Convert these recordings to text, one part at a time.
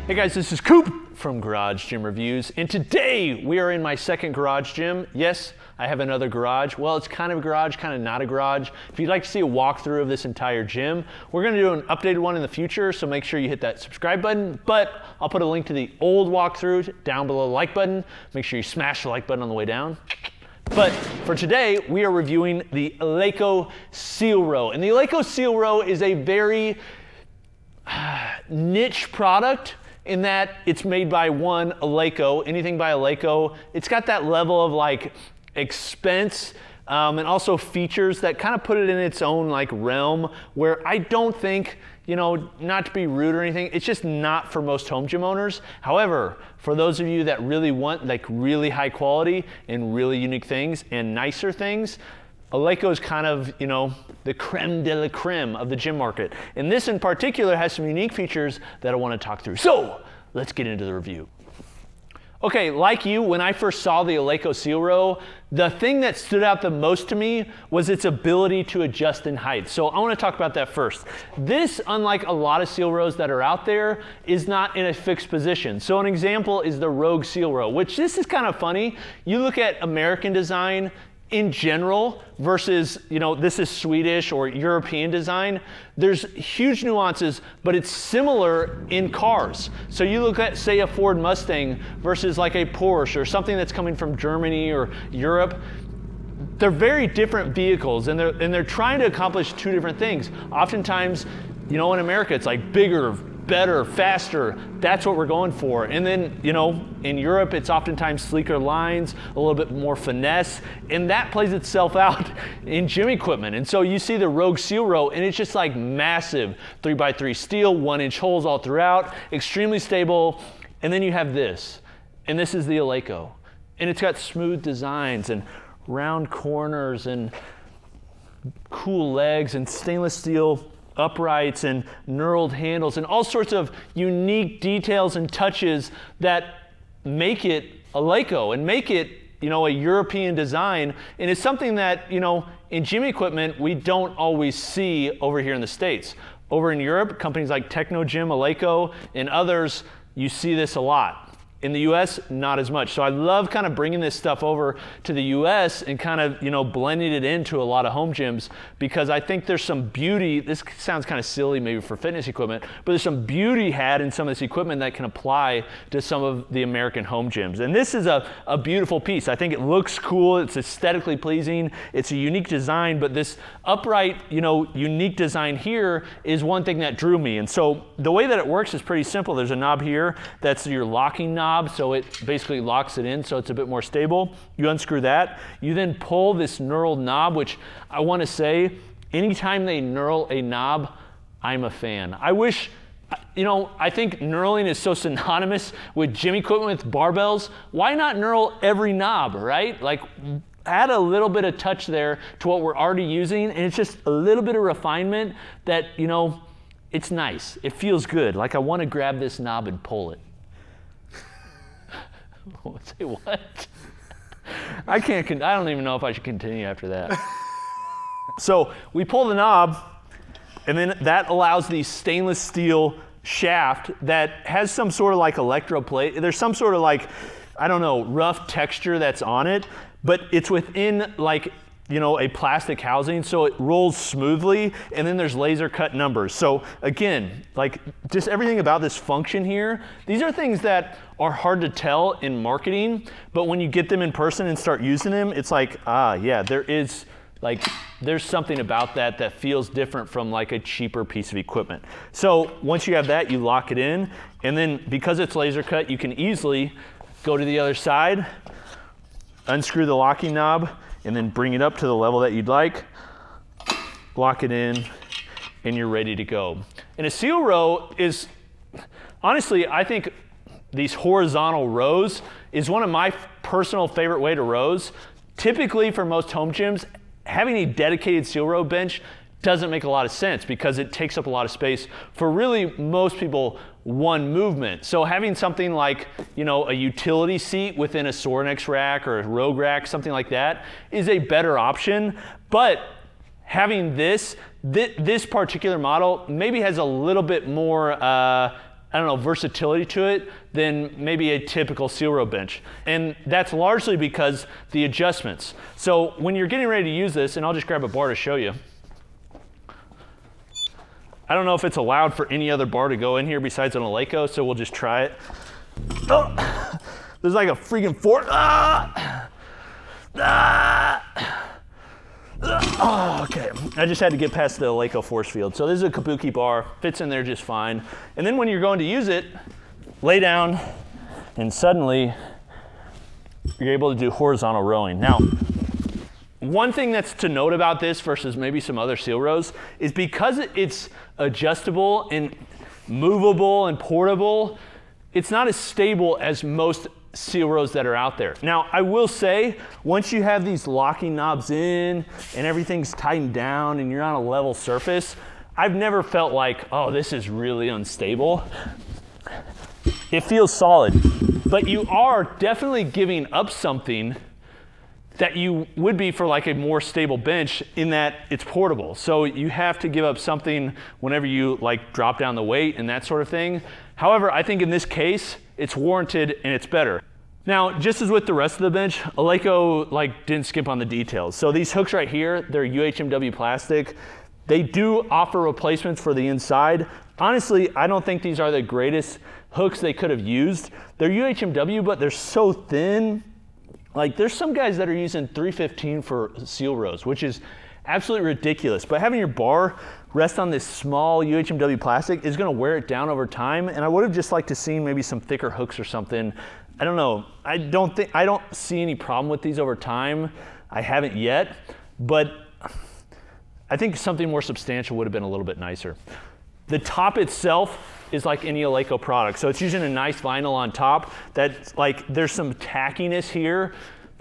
Hey guys, this is Coop from Garage Gym Reviews, and today we are in my second garage gym. Yes, I have another garage. Well, it's kind of a garage, kind of not a garage. If you'd like to see a walkthrough of this entire gym, we're gonna do an updated one in the future, so make sure you hit that subscribe button, but I'll put a link to the old walkthrough down below the like button. Make sure you smash the like button on the way down. But for today, we are reviewing the Eleiko Seal Row, and the Eleiko Seal Row is a very niche product in that it's made by one Eleiko. Anything by Eleiko, it's got that level of like expense and also features that kind of put it in its own like realm where I don't think, you know, not to be rude or anything, it's just not for most home gym owners. However, for those of you that really want like really high quality and really unique things and nicer things, Eleiko is kind of, you know, the creme de la creme of the gym market. And this in particular has some unique features that I want to talk through. So let's get into the review. Okay, like you, when I first saw the Eleiko Seal Row, the thing that stood out the most to me was its ability to adjust in height. So I want to talk about that first. This, unlike a lot of seal rows that are out there, is not in a fixed position. So an example is the Rogue Seal Row, which this is kind of funny. You look at American design in general versus, you know, this is Swedish or European design, there's huge nuances, but it's similar in cars. So you look at, say, a Ford Mustang versus like a Porsche or something that's coming from Germany or Europe. They're very different vehicles, and they're trying to accomplish two different things. Oftentimes, you know, in America, it's like bigger, better, faster. That's what we're going for. And then, you know, in Europe, it's oftentimes sleeker lines, a little bit more finesse, and that plays itself out in gym equipment. And so you see the Rogue Seal Row, and it's just like massive 3x3 steel, 1-inch holes all throughout, extremely stable. And then you have this, and this is the Eleiko. And it's got smooth designs and round corners and cool legs and stainless steel uprights and knurled handles and all sorts of unique details and touches that make it Eleiko and make it, you know, a European design. And it's something that, you know, in gym equipment, we don't always see over here in the States. Over in Europe, companies like Techno Gym, Eleiko, and others, you see this a lot. In the US, not as much. So I love kind of bringing this stuff over to the US and kind of, you know, blending it into a lot of home gyms because I think there's some beauty. This sounds kind of silly maybe for fitness equipment, but there's some beauty had in some of this equipment that can apply to some of the American home gyms. And this is a beautiful piece. I think it looks cool. It's aesthetically pleasing. It's a unique design, but this upright, you know, unique design here is one thing that drew me. And so the way that it works is pretty simple. There's a knob here. That's your locking knob. So it basically locks it in so it's a bit more stable. You unscrew that. You then pull this knurled knob, which I want to say, anytime they knurl a knob, I'm a fan. I wish, you know, I think knurling is so synonymous with gym equipment, with barbells. Why not knurl every knob, right? Like, add a little bit of touch there to what we're already using, and it's just a little bit of refinement that, you know, it's nice. It feels good. Like I want to grab this knob and pull it. Say what? I don't even know if I should continue after that. So we pull the knob, and then that allows the stainless steel shaft that has some sort of like electroplate. There's some sort of like, I don't know, rough texture that's on it, but it's within like, you know, a plastic housing, so it rolls smoothly, and then there's laser cut numbers. So again, like just everything about this function here, these are things that are hard to tell in marketing, but when you get them in person and start using them, it's like, yeah, there's something about that feels different from like a cheaper piece of equipment. So once you have that, you lock it in, and then because it's laser cut, you can easily go to the other side, unscrew the locking knob, and then bring it up to the level that you'd like, lock it in, and you're ready to go. And a seal row is, honestly, I think these horizontal rows is one of my personal favorite way to rows. Typically for most home gyms, having a dedicated seal row bench doesn't make a lot of sense because it takes up a lot of space for really most people one movement. So having something like, you know, a utility seat within a Sorinex rack or a Rogue rack, something like that, is a better option. But having this particular model maybe has a little bit more I don't know, versatility to it than maybe a typical Seal Row bench. And that's largely because the adjustments. So when you're getting ready to use this, and I'll just grab a bar to show you. I don't know if it's allowed for any other bar to go in here besides an Eleiko, so we'll just try it. Oh, there's like a freaking fork. Oh, okay. I just had to get past the Eleiko force field. So this is a kabuki bar, fits in there just fine. And then when you're going to use it, lay down, and suddenly you're able to do horizontal rowing. Now, one thing that's to note about this versus maybe some other Seal Rows is because it's adjustable and movable and portable, it's not as stable as most Seal Rows that are out there. Now, I will say, once you have these locking knobs in and everything's tightened down and you're on a level surface, I've never felt like, oh, this is really unstable. It feels solid, but you are definitely giving up something that you would be for like a more stable bench in that it's portable. So you have to give up something whenever you like drop down the weight and that sort of thing. However, I think in this case, it's warranted and it's better. Now, just as with the rest of the bench, Eleiko like didn't skip on the details. So these hooks right here, they're UHMW plastic. They do offer replacements for the inside. Honestly, I don't think these are the greatest hooks they could have used. They're UHMW, but they're so thin. Like there's some guys that are using 315 for Seal Rows, which is absolutely ridiculous. But having your bar rest on this small UHMW plastic is gonna wear it down over time. And I would have just liked to see maybe some thicker hooks or something. I don't know. I don't see any problem with these over time. I haven't yet, but I think something more substantial would have been a little bit nicer. The top itself is like any Eleiko product. So it's using a nice vinyl on top that's like, there's some tackiness here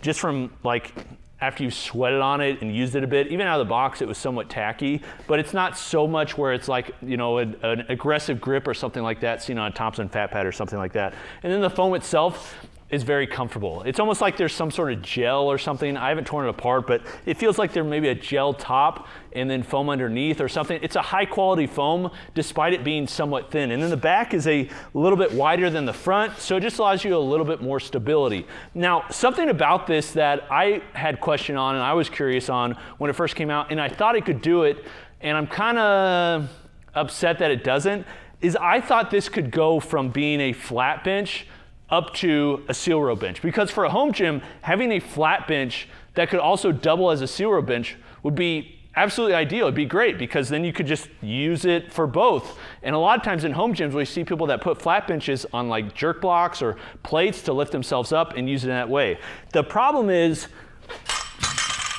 just from like after you sweated on it and used it a bit. Even out of the box, it was somewhat tacky, but it's not so much where it's like, you know, an aggressive grip or something like that seen on a Thompson Fat Pad or something like that. And then the foam itself is very comfortable. It's almost like there's some sort of gel or something. I haven't torn it apart, but it feels like there may be a gel top and then foam underneath or something. It's a high quality foam despite it being somewhat thin. And then the back is a little bit wider than the front, so it just allows you a little bit more stability. Now, something about this that I had question on and I was curious on when it first came out, and I thought it could do it, and I'm kind of upset that it doesn't, is I thought this could go from being a flat bench up to a Seal Row bench. Because for a home gym, having a flat bench that could also double as a Seal Row bench would be absolutely ideal. It'd be great because then you could just use it for both. And a lot of times in home gyms, we see people that put flat benches on like jerk blocks or plates to lift themselves up and use it in that way. The problem is,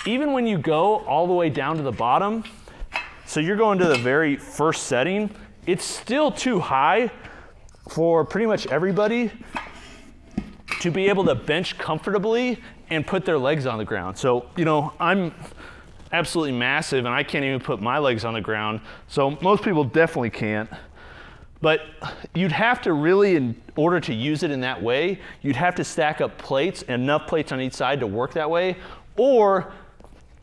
even when you go all the way down to the bottom, so you're going to the very first setting, it's still too high for pretty much everybody to be able to bench comfortably and put their legs on the ground. So, you know, I'm absolutely massive and I can't even put my legs on the ground. So most people definitely can't. But you'd have to really, in order to use it in that way, you'd have to stack up plates, enough plates on each side to work that way. Or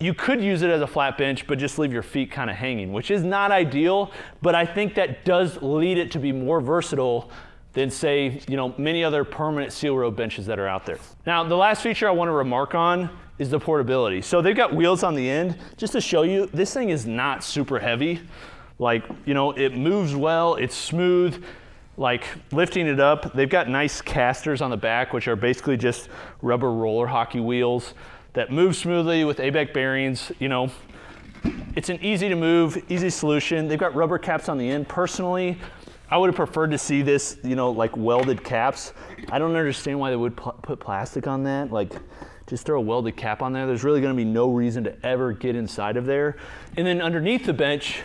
you could use it as a flat bench, but just leave your feet kind of hanging, which is not ideal, but I think that does lead it to be more versatile than say, you know, many other permanent Seal Row benches that are out there. Now, the last feature I want to remark on is the portability. So they've got wheels on the end. Just to show you, this thing is not super heavy. Like, you know, it moves well, it's smooth. Like lifting it up, they've got nice casters on the back, which are basically just rubber roller hockey wheels that move smoothly with ABEC bearings. You know, it's an easy to move, easy solution. They've got rubber caps on the end. Personally, I would have preferred to see this, you know, like welded caps. I don't understand why they would put plastic on that. Like, just throw a welded cap on there. There's really gonna be no reason to ever get inside of there. And then underneath the bench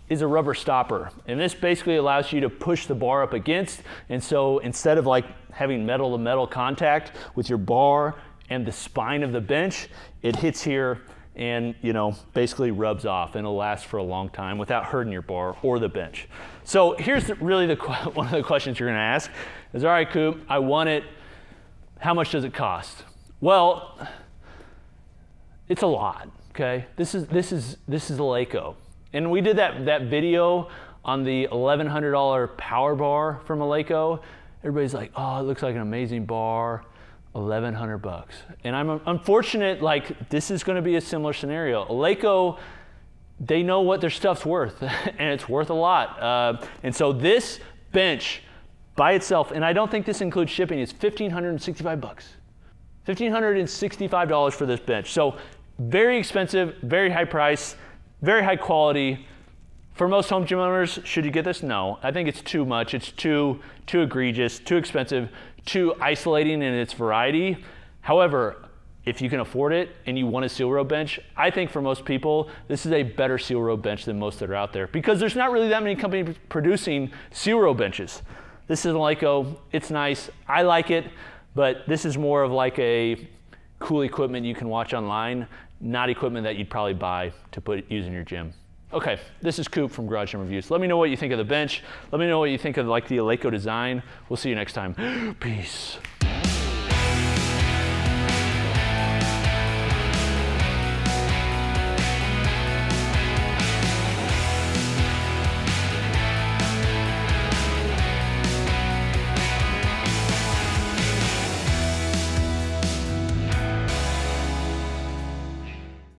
is a rubber stopper. And this basically allows you to push the bar up against. And so instead of like having metal to metal contact with your bar and the spine of the bench, it hits here and, you know, basically rubs off, and it'll last for a long time without hurting your bar or the bench. So here's really one of the questions you're gonna ask is, all right, Coop, I want it, how much does it cost? Well, it's a lot, okay? This is Eleiko. And we did that video on the $1,100 power bar from Eleiko. Everybody's like, oh, it looks like an amazing bar, 1,100 bucks. And I'm unfortunate, like this is gonna be a similar scenario. Eleiko, they know what their stuff's worth, and it's worth a lot. And so this bench by itself, and I don't think this includes shipping, is 1,565 bucks. $1,565 for this bench. So very expensive, very high price, very high quality. For most home gym owners, should you get this? No, I think it's too much. It's too egregious, too expensive, too isolating in its variety. However, if you can afford it and you want a Seal Row bench, I think for most people, this is a better Seal Row bench than most that are out there, because there's not really that many companies producing Seal Row benches. This is Eleiko, it's nice, I like it, but this is more of like a cool equipment you can watch online, not equipment that you'd probably buy to use in your gym. Okay, this is Coop from Garage Gym Reviews. Let me know what you think of the bench. Let me know what you think of like the Eleiko design. We'll see you next time. Peace.